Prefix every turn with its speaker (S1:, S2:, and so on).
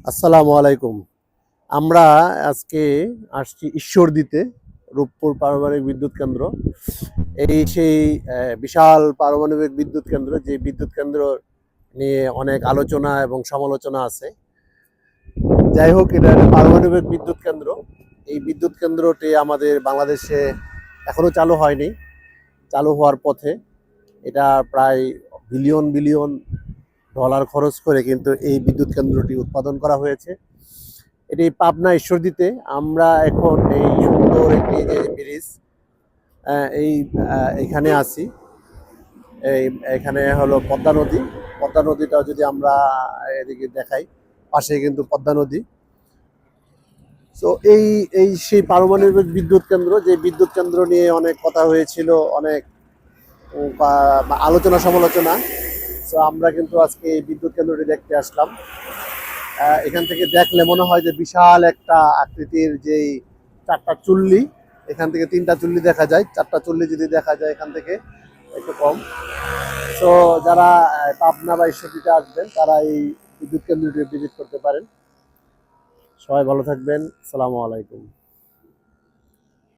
S1: আসসালামু আলাইকুম। আমরা আজকে আসছি ঈশ্বরদীতে, রূপপুর পারমাণবিক বিদ্যুৎ কেন্দ্র। এই সেই বিশাল পারমাণবিক বিদ্যুৎ কেন্দ্র, যে বিদ্যুৎ কেন্দ্র নিয়ে অনেক আলোচনা এবং সমালোচনা আছে। যাই হোক, এটা একটা পারমাণবিক বিদ্যুৎ কেন্দ্র। এই বিদ্যুৎ কেন্দ্রটি আমাদের বাংলাদেশে এখনো চালু হয়নি, চালু হওয়ার পথে। এটা প্রায় বিলিয়ন বিলিয়ন ডলার খরচ করে কিন্তু এই বিদ্যুৎ কেন্দ্রটি উৎপাদন করা হয়েছে। এটি পাবনা ঈশ্বরদীতে। আমরা এখন এই সুন্দর একটি যে ব্রিজ, এই এখানে আছি। এই এখানে হলো পদ্মা নদী। পদ্মা নদীটাও যদি আমরা এদিকে দেখাই, পাশে কিন্তু পদ্মা নদী। তো এই এই সেই পারমাণবিক বিদ্যুৎ কেন্দ্র, যে বিদ্যুৎ কেন্দ্র নিয়ে অনেক কথা হয়েছিল, অনেক আলোচনা সমালোচনা। তো আমরা কিন্তু আজকে এই বিদ্যুৎ কেন্দ্রটি দেখতে আসলাম। এখান থেকে দেখলে মনে হয় যে বিশাল একটা আকৃতির যেই চারটা চুল্লি, এখান থেকে তিনটা চুল্লি দেখা যায়, চারটা চুল্লি যদি দেখা যায় এখান থেকে একটু কম। তো যারা পাবনা বা ঈশ্বরদীতে আসবেন তারা এই বিদ্যুৎ কেন্দ্রটি ভিজিট করতে পারেন। সবাই ভালো থাকবেন। আসসালামু আলাইকুম।